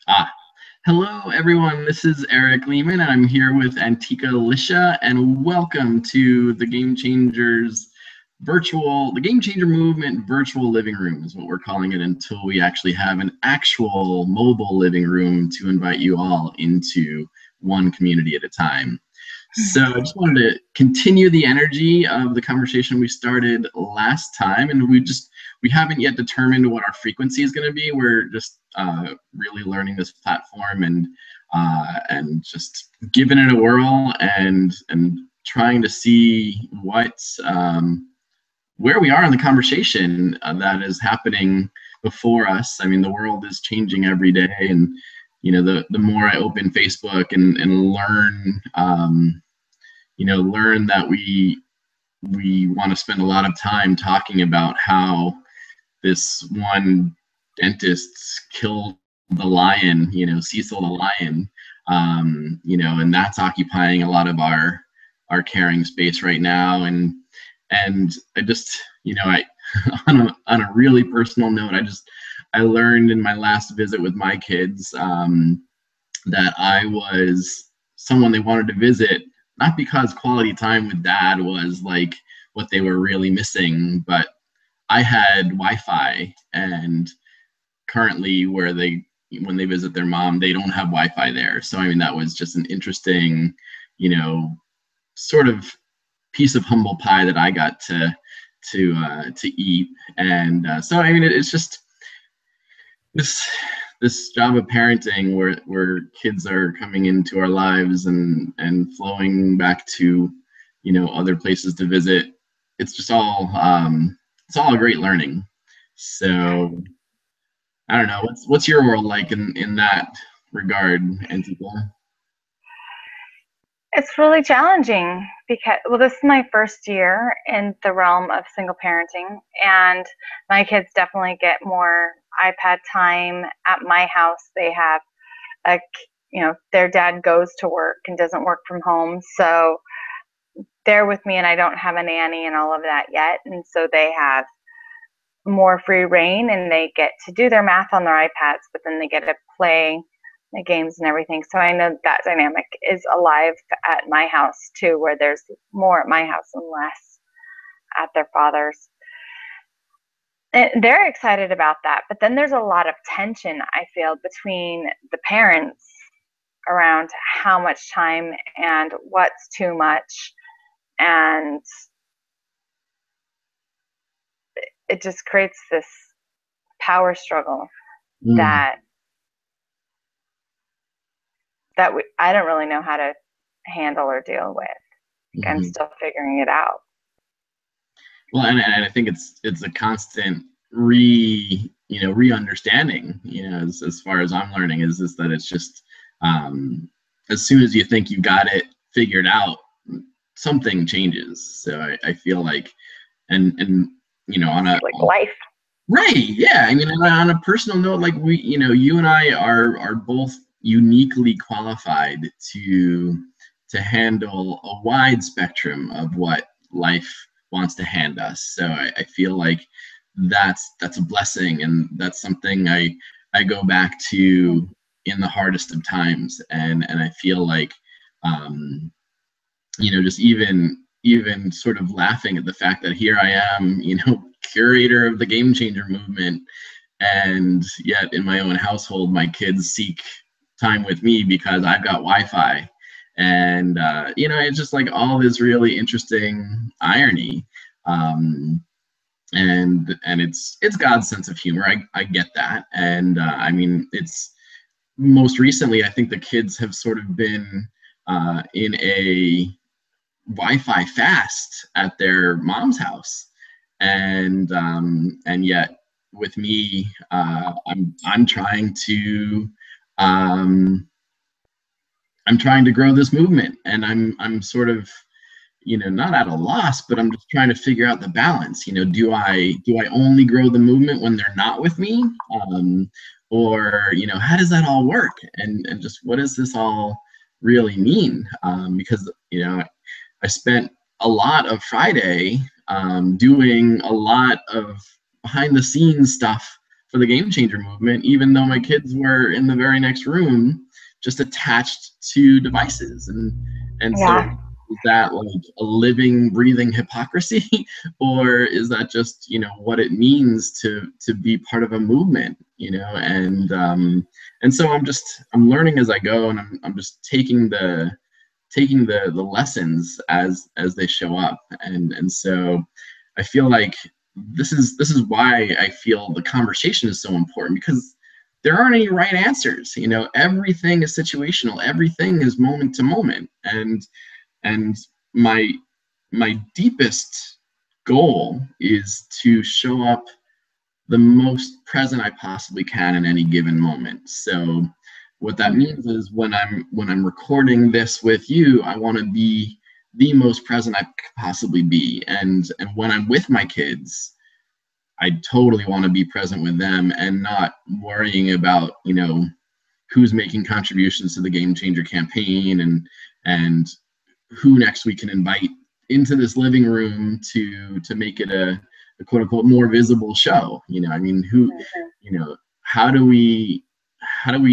Ah, hello everyone. This is Eric Lehman, and I'm here with Antika Lisha, and welcome to the the Game Changer Movement virtual living room is what we're calling it until we actually have an actual mobile living room to invite you all into one community at a time. So I just wanted to continue the energy of the conversation we started last time, and we haven't yet determined what our frequency is going to be. We're just really learning this platform and just giving it a whirl and trying to see where we are in the conversation that is happening before us. I mean, the world is changing every day, and the more I open Facebook and learn. Learn that we want to spend a lot of time talking about how this one dentist killed the lion, Cecil the lion, and that's occupying a lot of our caring space right now. And I just, I on a really personal note, I learned in my last visit with my kids that I was someone they wanted to visit, not because quality time with dad was like what they were really missing, but I had Wi-Fi, and currently when they visit their mom, they don't have Wi-Fi there. So I mean, that was just an interesting, sort of piece of humble pie that I got to eat. And so I mean, it's just this job of parenting where kids are coming into our lives and flowing back to other places to visit. It's just all it's all a great learning. So I don't know, what's your world like in that regard, Antigua? It's really challenging because, well, this is my first year in the realm of single parenting, and my kids definitely get more iPad time at my house. They have a, their dad goes to work and doesn't work from home, so they're with me, and I don't have a nanny and all of that yet, and so they have more free reign, and they get to do their math on their iPads, but then they get to play the games and everything. So I know that dynamic is alive at my house too, where there's more at my house and less at their father's. And they're excited about that, but then there's a lot of tension, I feel, between the parents around how much time and what's too much, and it just creates this power struggle that I don't really know how to handle or deal with. I'm still figuring it out. Well, and I think it's a constant re-understanding, as far as I'm learning, is this that it's just as soon as you think you got it figured out, something changes. So I feel like and on a like life. Right. Yeah. I mean, on a personal note, like you and I are both uniquely qualified to handle a wide spectrum of what life wants to hand us. So I feel like that's a blessing, and that's something I go back to in the hardest of times, and I feel like just even sort of laughing at the fact that here I am, curator of the Game Changer movement, and yet in my own household, my kids seek time with me because I've got Wi-Fi. And it's just like all this really interesting irony, and it's God's sense of humor. I get that, and I mean, it's most recently I think the kids have sort of been in a Wi-Fi fast at their mom's house, and yet with me, I'm trying to grow this movement, and I'm sort of not at a loss, but I'm just trying to figure out the balance. Do I only grow the movement when they're not with me, or how does that all work, and just what does this all really mean? Because I spent a lot of Friday doing a lot of behind the scenes stuff for the Game Changer movement, even though my kids were in the very next room, just attached to devices. And so is that like a living, breathing hypocrisy, or is that just, you know, what it means to be part of a movement, you know? And so I'm learning as I go, and I'm just taking the lessons as they show up. And so I feel like this is why I feel the conversation is so important, because there aren't any right answers. You know, everything is situational, everything is moment to moment. And my deepest goal is to show up the most present I possibly can in any given moment. So what that means is when I'm recording this with you, I want to be the most present I could possibly be. And when I'm with my kids, I totally want to be present with them and not worrying about, you know, who's making contributions to the Game Changer campaign and who next we can invite into this living room to make it a quote unquote more visible show. You know, I mean, you know, how do we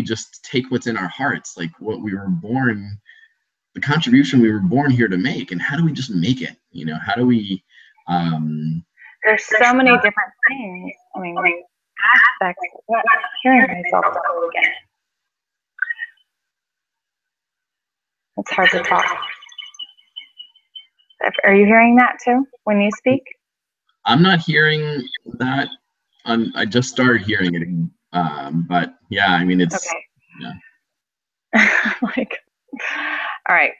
just take what's in our hearts, like what we were born, the contribution we were born here to make, and how do we just make it? You know, how do we there's so many different things. I mean, aspects. I'm hearing myself again. It's hard to talk. Are you hearing that too when you speak? I'm not hearing that. I just started hearing it. But yeah, I mean, it's okay. Yeah. Like, all right.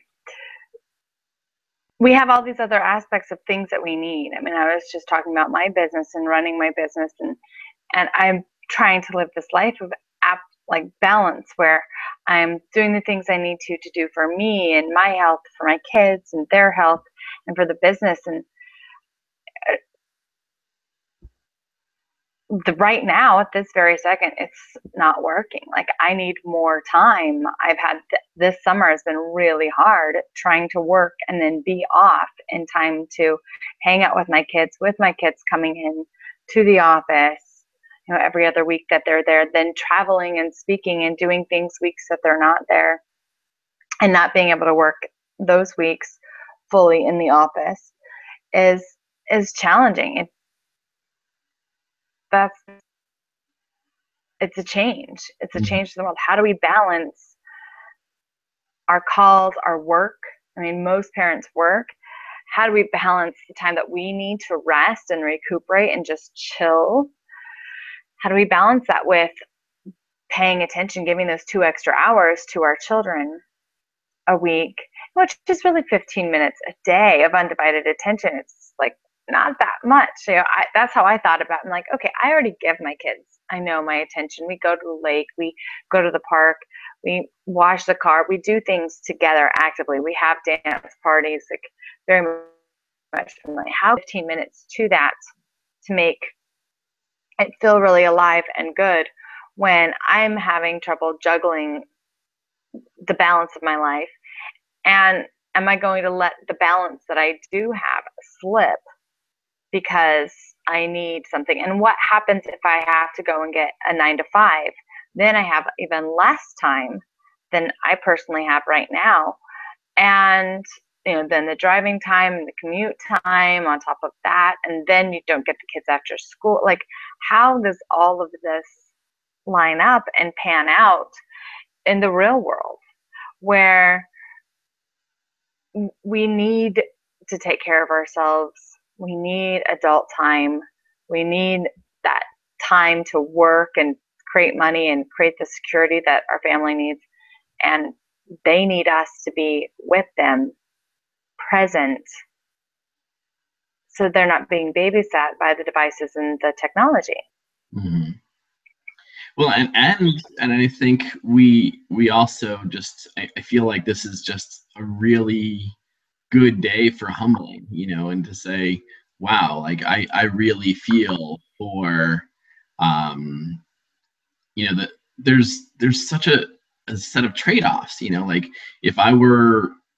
We have all these other aspects of things that we need. I mean, I was just talking about my business and running my business, and I'm trying to live this life of like balance, where I'm doing the things I need to do for me and my health, for my kids and their health, and for the business. And right now, at this very second, it's not working. Like, I need more time. I've had this summer has been really hard trying to work and then be off in time to hang out with my kids coming in to the office, you know, every other week that they're there, then traveling and speaking and doing things weeks that they're not there, and not being able to work those weeks fully in the office is challenging. It's a change. It's a change to the world. How do we balance our calls, our work? I mean, most parents work. How do we balance the time that we need to rest and recuperate and just chill? How do we balance that with paying attention, giving those 2 extra hours to our children a week, which is really 15 minutes a day of undivided attention? It's like not that much. You know, that's how I thought about it. I'm like, okay, I already give my kids, I know, my attention. We go to the lake, we go to the park, we wash the car, we do things together actively. We have dance parties, like very much. I'm like, how 15 minutes to that to make it feel really alive and good when I'm having trouble juggling the balance of my life? And am I going to let the balance that I do have slip because I need something? And what happens if I have to go and get a 9 to 5? Then I have even less time than I personally have right now. And, you know, then the driving time and the commute time on top of that, and then you don't get the kids after school. Like, how does all of this line up and pan out in the real world, where we need to take care of ourselves? We need adult time. We need that time to work and create money and create the security that our family needs. And they need us to be with them, present, so they're not being babysat by the devices and the technology. Mm-hmm. Well, and I think we also just, I feel like this is just a really good day for humbling, you know, and to say, wow, like I really feel for, you know, that there's such a set of trade-offs, you know, like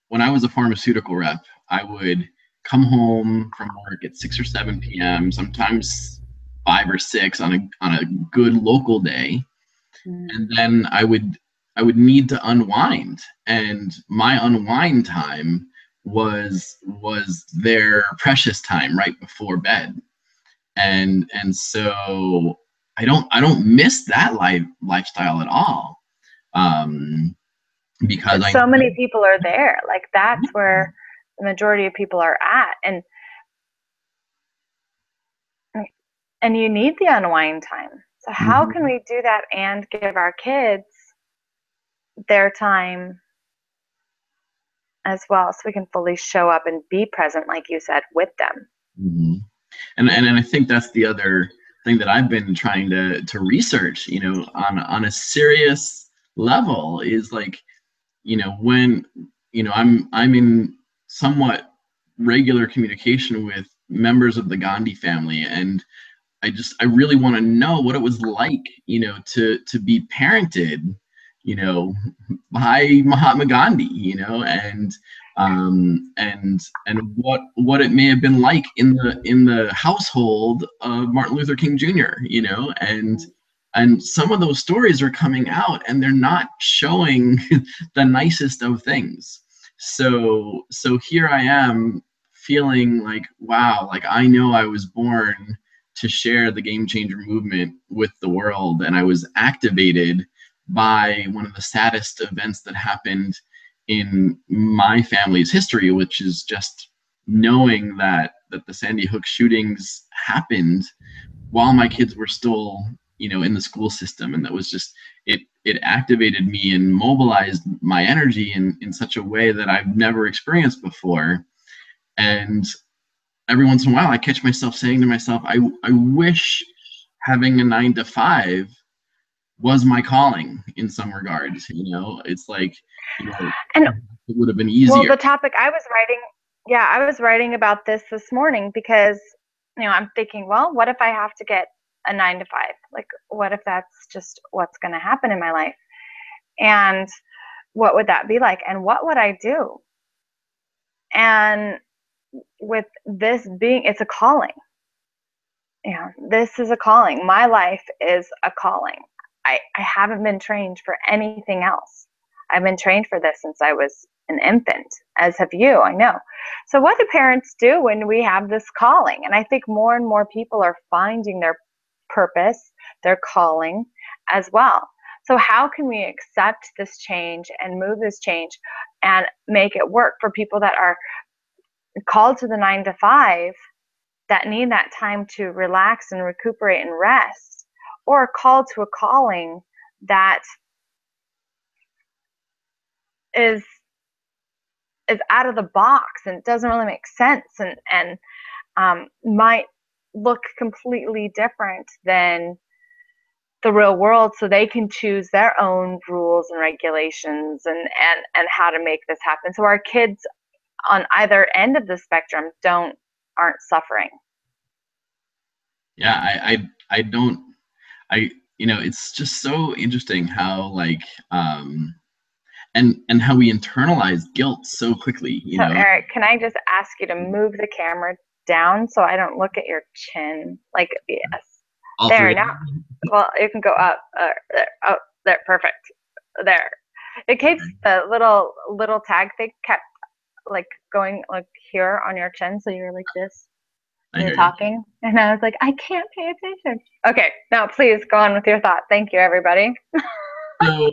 when I was a pharmaceutical rep, I would come home from work at 6 or 7 p.m., sometimes 5 or 6 on a good local day. And then I would need to unwind, and my unwind time was their precious time right before bed. And so I don't miss that lifestyle at all, because but so many people are there. Like that's where the majority of people are at, and you need the unwind time. So how can we do that and give our kids their time as well, so we can fully show up and be present, like you said, with them? And I think that's the other thing that I've been trying to research, on a serious level, is like, when, I'm in somewhat regular communication with members of the Gandhi family, and I really want to know what it was like, to be parented, by Mahatma Gandhi, and what it may have been like in the household of Martin Luther King Jr., and some of those stories are coming out, and they're not showing the nicest of things. So here I am feeling like, wow, like I know I was born to share the game changer movement with the world, and I was activated by one of the saddest events that happened in my family's history, which is just knowing that the Sandy Hook shootings happened while my kids were still, in the school system. And that was just, it activated me and mobilized my energy in such a way that I've never experienced before. And every once in a while I catch myself saying to myself, I wish having a 9-to-5 was my calling in some regards. It's like, and it would have been easier. Well, the topic I was writing about this morning, because I'm thinking, well, what if I have to get a 9-to-5? Like, what if that's just what's going to happen in my life? And what would that be like? And what would I do? And with this being, it's a calling. This is a calling. My life is a calling. I haven't been trained for anything else. I've been trained for this since I was an infant, as have you, I know. So what do parents do when we have this calling? And I think more and more people are finding their purpose, their calling as well. So how can we accept this change and move this change and make it work for people that are called to the 9-to-5, that need that time to relax and recuperate and rest, or called to a calling that is out of the box and doesn't really make sense, and might look completely different than the real world, so they can choose their own rules and regulations and how to make this happen, so our kids on either end of the spectrum aren't suffering. Yeah, it's just so interesting how, like, and how we internalize guilt so quickly. So Eric, can I just ask you to move the camera down so I don't look at your chin? Like, yes. All there three. now. Well, you can go up. There. Oh, there. Perfect. There. It keeps the little tag thing kept like going like here on your chin, so you're like this when you're talking, and I was like, I can't pay attention. Okay, now please go on with your thought. Thank you, everybody. So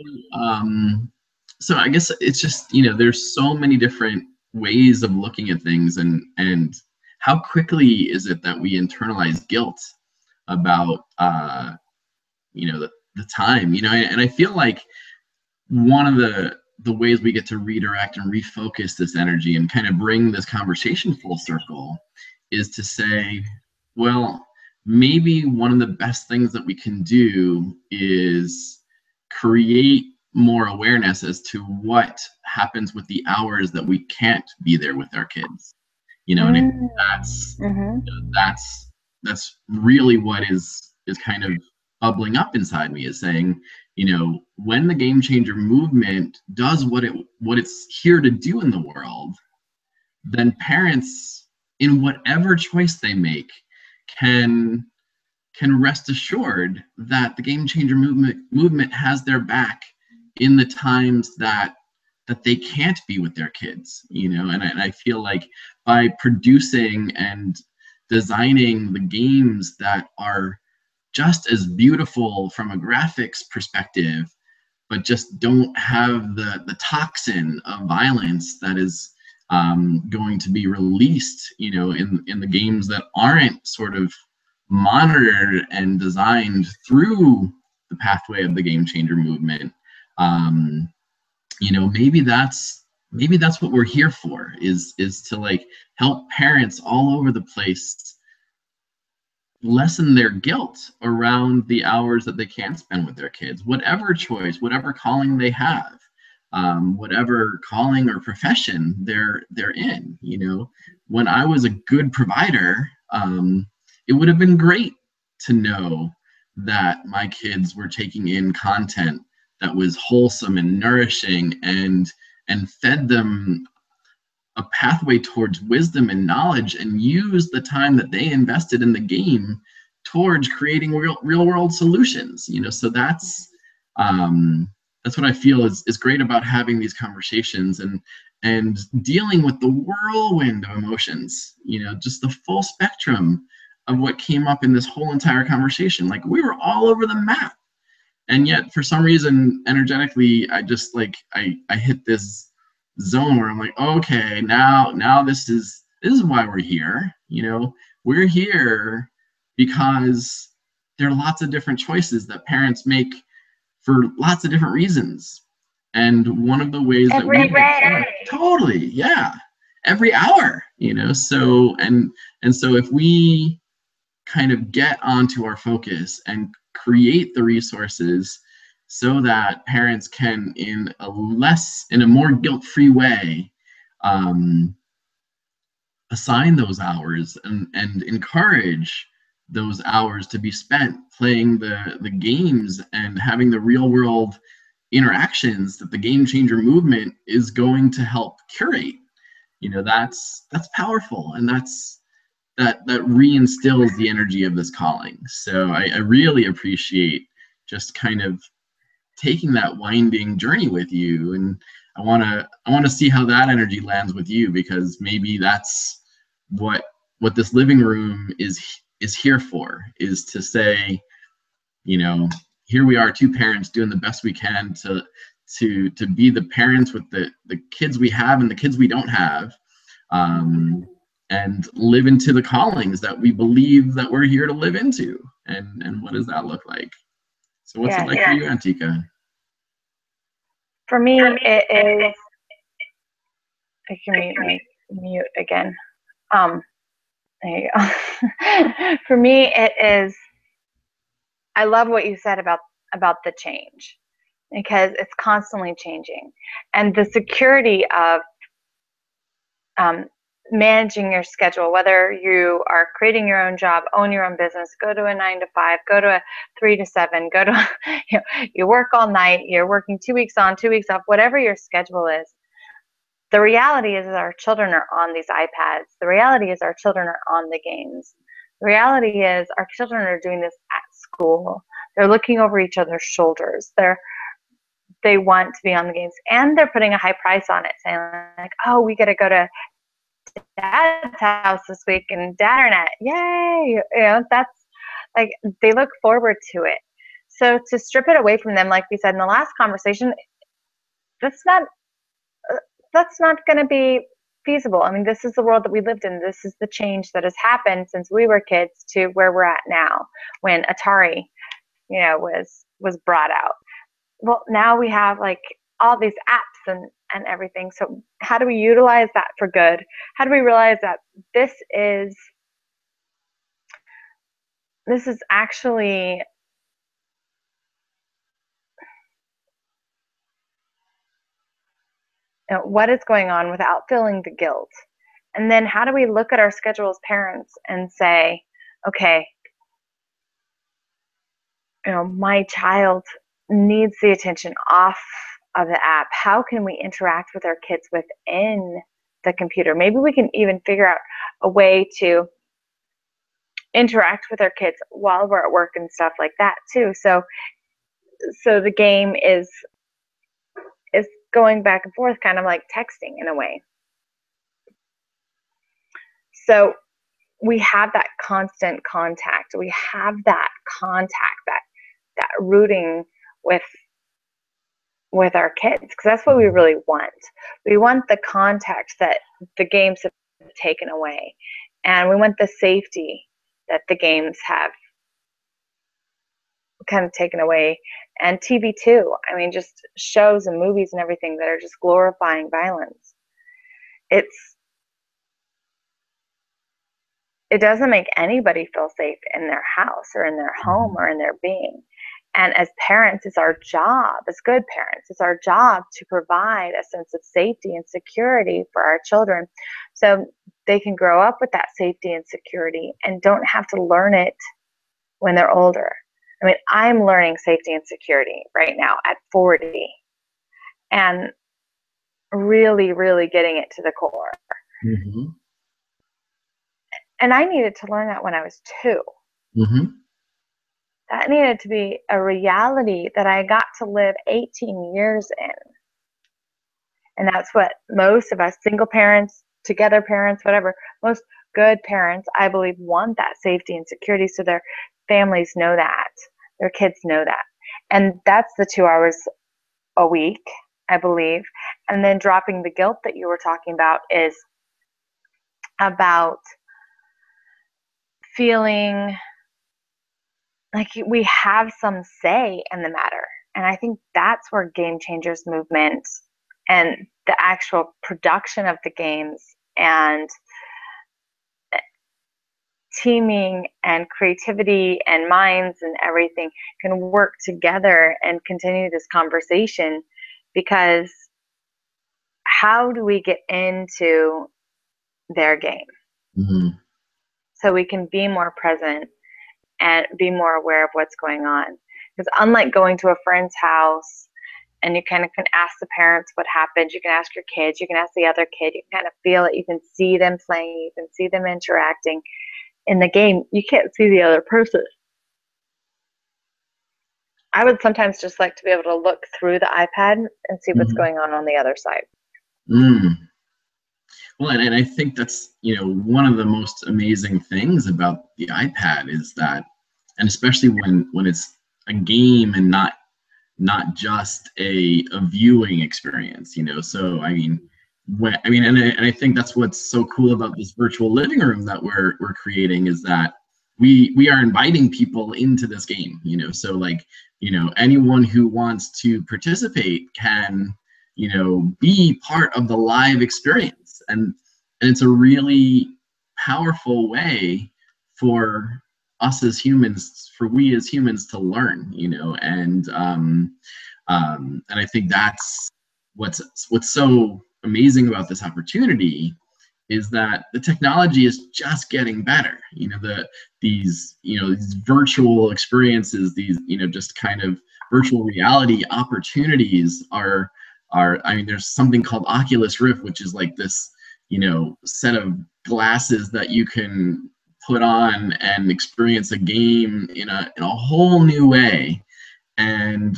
I guess it's just, there's so many different ways of looking at things, and how quickly is it that we internalize guilt about the time, and I feel like one of the ways we get to redirect and refocus this energy and kind of bring this conversation full circle is to say, well, maybe one of the best things that we can do is create more awareness as to what happens with the hours that we can't be there with our kids, and I think that's really what is kind of bubbling up inside me, is saying, when the game changer movement does what it's here to do in the world, then parents, in whatever choice they make, can can rest assured that the Game Changer movement has their back in the times that they can't be with their kids, and I feel like by producing and designing the games that are just as beautiful from a graphics perspective, but just don't have the toxin of violence that is going to be released, in the games that aren't sort of monitored and designed through the pathway of the Game Changer movement. Maybe that's what we're here for, is to like help parents all over the place lessen their guilt around the hours that they can't spend with their kids, whatever choice, whatever calling they have, whatever calling or profession they're in. When I was a good provider, it would have been great to know that my kids were taking in content that was wholesome and nourishing and fed them a pathway towards wisdom and knowledge, and use the time that they invested in the game towards creating real world solutions. So that's what I feel is great about having these conversations and dealing with the whirlwind of emotions, just the full spectrum of what came up in this whole entire conversation. Like, we were all over the map, and yet for some reason energetically I just like I hit this zone where I'm like, okay, now this is why we're here. We're here because there are lots of different choices that parents make for lots of different reasons, and one of the ways every that we totally, yeah, every hour, so so if we kind of get onto our focus and create the resources so that parents can, in a more guilt-free way, assign those hours and encourage those hours to be spent playing the games and having the real world interactions that the Game Changer movement is going to help curate. That's powerful, and that reinstills the energy of this calling. So I really appreciate just kind of taking that winding journey with you, and I want to see how that energy lands with you, because maybe that's what this living room is here for, is to say, here we are, two parents doing the best we can to be the parents with the kids we have and the kids we don't have, and live into the callings that we believe that we're here to live into. And what does that look like? So what's it like for you, Antika? For me, it is. I can mute again. There you go. For me, it is. I love what you said about the change, because it's constantly changing, and the security of managing your schedule, whether you are creating your own job, own your own business, go to a 9-to-5, go to a 3-to-7, go to, you work all night, you're working 2 weeks on, 2 weeks off, whatever your schedule is. The reality is our children are on these iPads. The reality is our children are on the games. The reality is our children are doing this at school. They're looking over each other's shoulders. They want to be on the games, and they're putting a high price on it, saying like, oh, we got to go to Dad's house this week and Daddernet, yay! That's like, they look forward to it. So to strip it away from them, like we said in the last conversation, that's not going to be feasible. I mean, this is the world that we lived in. This is the change that has happened since we were kids to where we're at now, when Atari, was brought out. Well, now we have like all these apps and everything. So how do we utilize that for good? How do we realize that this is actually what is going on, without feeling the guilt? And then how do we look at our schedule as parents and say, okay, my child needs the attention off of the app. How can we interact with our kids within the computer? Maybe we can even figure out a way to interact with our kids while we're at work and stuff like that too. So the game is going back and forth, kind of like texting in a way. So we have that constant contact. We have that contact, that rooting with our kids, because that's what we really want. We want the contact that the games have taken away, and we want the safety that the games have kind of taken away, and TV too. I mean, just shows and movies and everything that are just glorifying violence. It doesn't make anybody feel safe in their house or in their home or in their being. And as parents, it's our job, as good parents, it's our job to provide a sense of safety and security for our children, so they can grow up with that safety and security and don't have to learn it when they're older. I mean, I'm learning safety and security right now at 40, and really, really getting it to the core. Mm-hmm. And I needed to learn that when I was 2. Mm-hmm. That needed to be a reality that I got to live 18 years in. And that's what most of us, single parents, together parents, whatever, most good parents, I believe, want that safety and security, so their families know that, their kids know that. And that's the 2 hours a week, I believe. And then dropping the guilt that you were talking about is about feeling like we have some say in the matter. And I think that's where Game Changers movement and the actual production of the games and teaming and creativity and minds and everything can work together and continue this conversation. Because how do we get into their game? Mm-hmm. So we can be more present and be more aware of what's going on. Because unlike going to a friend's house and you kind of can ask the parents what happened, you can ask your kids, you can ask the other kid, you can kind of feel it, you can see them playing, you can see them interacting. In the game, you can't see the other person. I would sometimes just like to be able to look through the iPad and see what's going on the other side. Mm. Well, and I think that's, one of the most amazing things about the iPad is that, and especially when it's a game and not just a viewing experience, So I mean, and I think that's what's so cool about this virtual living room that we're creating, is that we are inviting people into this game, So like, anyone who wants to participate can, be part of the live experience, and it's a really powerful way for us as humans, for we as humans to learn, and I think that's what's so amazing about this opportunity, is that the technology is just getting better. These virtual experiences, these just kind of virtual reality opportunities are I mean, there's something called Oculus Rift, which is like this set of glasses that you can put on and experience a game in a whole new way. And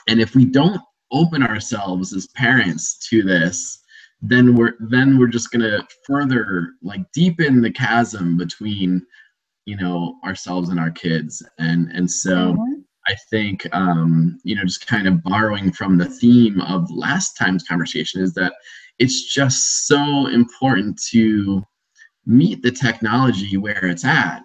if we don't open ourselves as parents to this, then we're just gonna further like deepen the chasm between ourselves and our kids. And so I think just kind of borrowing from the theme of last time's conversation, is that it's just so important to meet the technology where it's at,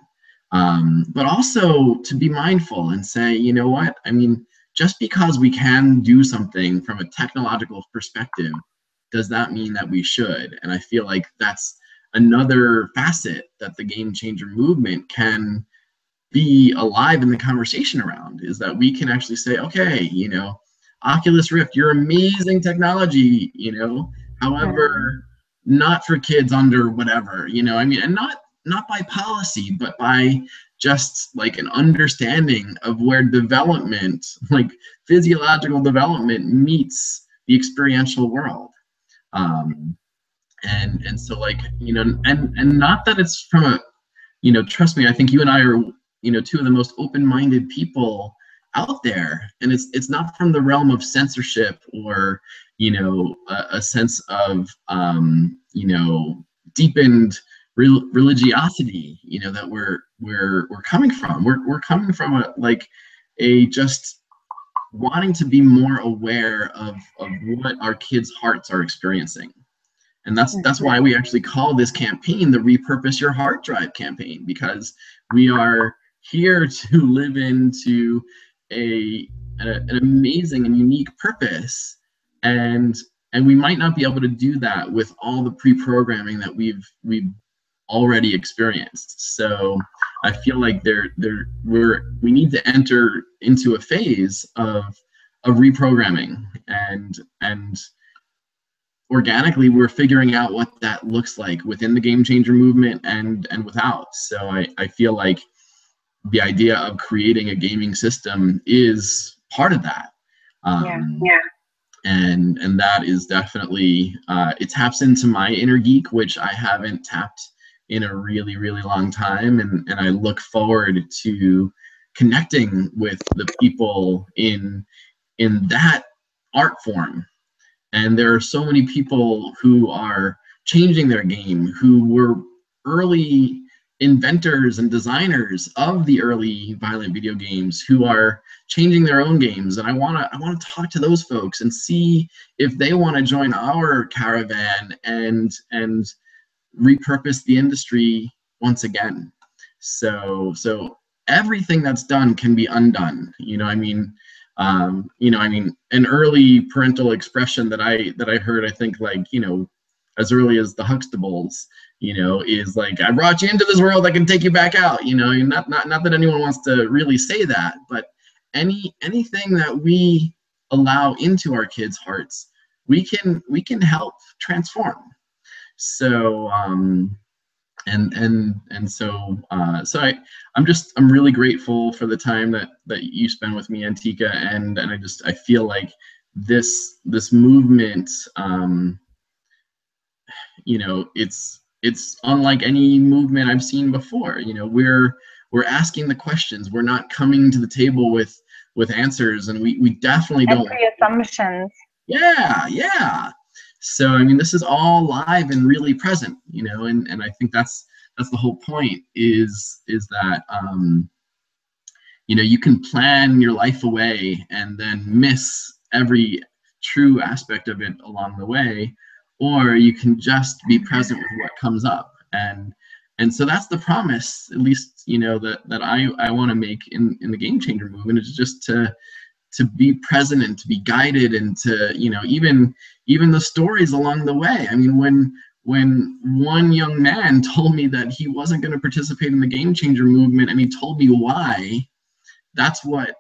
but also to be mindful and say, you know what, I mean, just because we can do something from a technological perspective, does that mean that we should? And I feel like that's another facet that the Game Changer movement can be alive in the conversation around, is that we can actually say, okay, Oculus Rift, you're amazing technology, however, not for kids under whatever, I mean, and not by policy, but by just like an understanding of where development, like physiological development, meets the experiential world. And so like, and not that it's from a, trust me, I think you and I are, two of the most open-minded people out there. And it's not from the realm of censorship or, a sense of, deepened religiosity, that we're coming from. We're coming from a just wanting to be more aware of what our kids' hearts are experiencing. And that's why we actually call this campaign the Repurpose Your Hard Drive campaign, because we are here to live into an amazing and unique purpose, and we might not be able to do that with all the pre-programming that we've already experienced. So I feel like we need to enter into a phase of reprogramming, and organically we're figuring out what that looks like within the Game Changer movement and without. So I feel like the idea of creating a gaming system is part of that. And that is definitely, it taps into my inner geek, which I haven't tapped in a really, really long time. And I look forward to connecting with the people in that art form. And there are so many people who are changing their game, who were early inventors and designers of the early violent video games, who are changing their own games. And I want to talk to those folks and see if they want to join our caravan and repurpose the industry once again. So everything that's done can be undone. An early parental expression that I heard, I think, as early as the Huxtables, is like, I brought you into this world, I can take you back out. Not that anyone wants to really say that, but anything that we allow into our kids' hearts, we can help transform. So I'm really grateful for the time that you spend with me, Antika, and I feel like this movement, it's unlike any movement I've seen before. We're asking the questions. We're not coming to the table with answers, and we definitely don't. Assumptions. Yeah. So this is all live and really present, and I think that's the whole point, is that you can plan your life away and then miss every true aspect of it along the way, or you can just be present with what comes up. And so that's the promise, at least, that I want to make in the Game Changer movement, is just to be present and to be guided, and to, even the stories along the way. When one young man told me that he wasn't going to participate in the Game Changer movement, and he told me why, that's what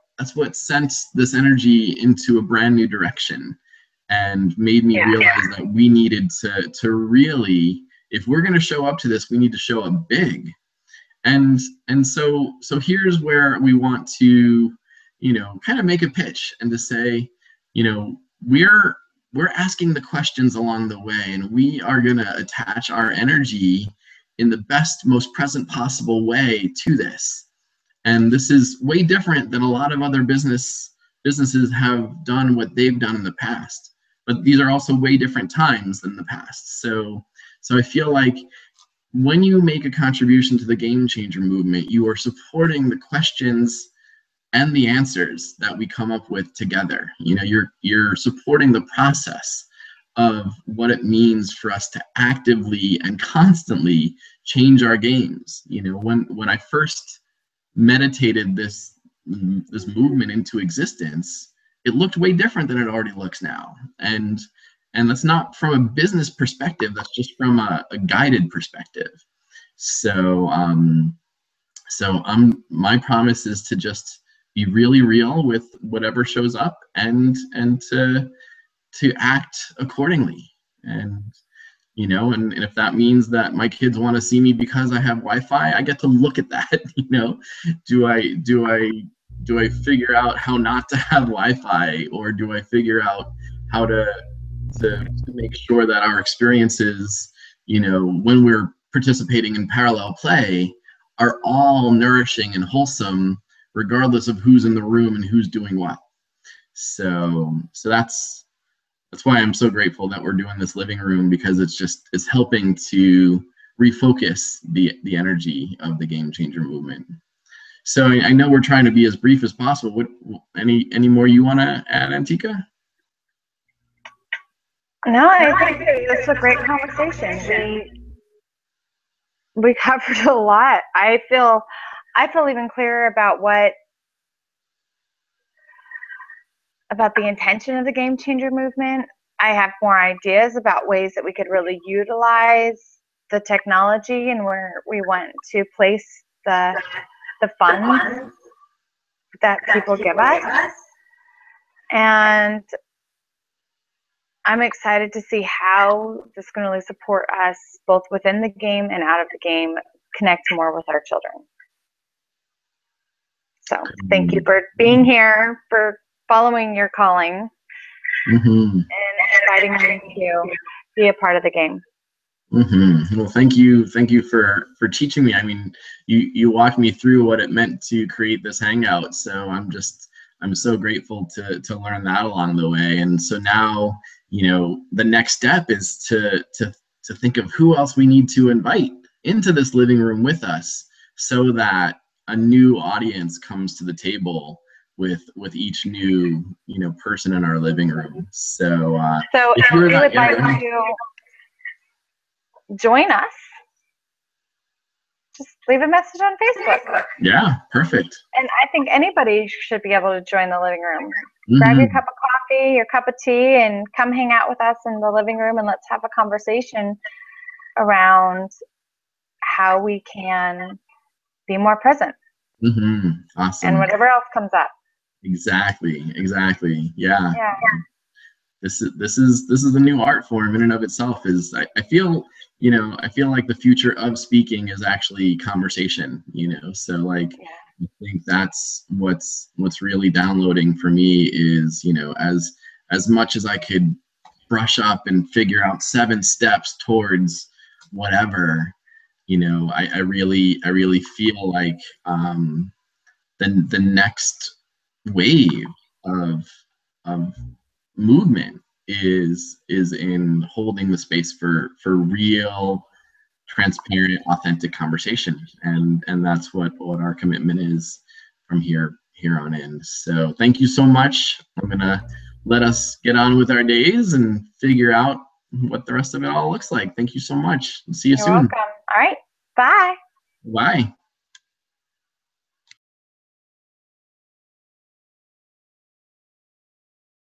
sent this energy into a brand new direction, and made me realize that we needed to really, if we're going to show up to this, we need to show up big. And so here's where we want to, kind of make a pitch, and to say, we're asking the questions along the way, and we are going to attach our energy in the best, most present possible way to this. And this is way different than a lot of other businesses have done what they've done in the past. But these are also way different times than the past. So I feel like when you make a contribution to the Game Changer movement, you are supporting the questions and the answers that we come up with together. You're supporting the process of what it means for us to actively and constantly change our games. When I first meditated this movement into existence, it looked way different than it already looks now. And that's not from a business perspective, that's just from a guided perspective. So my promise is to just be really real with whatever shows up, and to act accordingly. And if that means that my kids want to see me because I have Wi-Fi, I get to look at that. Do I figure out how not to have Wi-Fi, or do I figure out how to make sure that our experiences, when we're participating in parallel play, are all nourishing and wholesome, regardless of who's in the room and who's doing what. So that's why I'm so grateful that we're doing this living room, because it's helping to refocus the energy of the Game Changer movement. So I know we're trying to be as brief as possible. Any more you want to add, Antika? No, I think it's a great conversation. We covered a lot. I feel even clearer about the intention of the Game Changer movement. I have more ideas about ways that we could really utilize the technology and where we want to place the funds that people give us. And I'm excited to see how this can really support us both within the game and out of the game, connect more with our children. So thank you for being here, for following your calling, and inviting me to be a part of the game. Well, thank you for teaching me. I mean, you walked me through what it meant to create this hangout, so I'm so grateful to learn that along the way. And so now, the next step is to think of who else we need to invite into this living room with us, so that a new audience comes to the table with each new person in our living room. So if you would like to join us, just leave a message on Facebook. Yeah, perfect. And I think anybody should be able to join the living room. Grab your cup of coffee, your cup of tea, and come hang out with us in the living room, and let's have a conversation around how we can be more present. Awesome. And whatever else comes up. Exactly. Yeah. This is the new art form in and of itself. I feel like the future of speaking is actually conversation, so I think that's what's really downloading for me is, as much as I could brush up and figure out 7 steps towards whatever, I really feel like the next wave of movement is in holding the space for real, transparent, authentic conversation, and that's what our commitment is from here on in. So thank you so much. I'm gonna let us get on with our days and figure out what the rest of it all looks like. Thank you so much. See you soon. You're welcome. All right. Bye. Bye.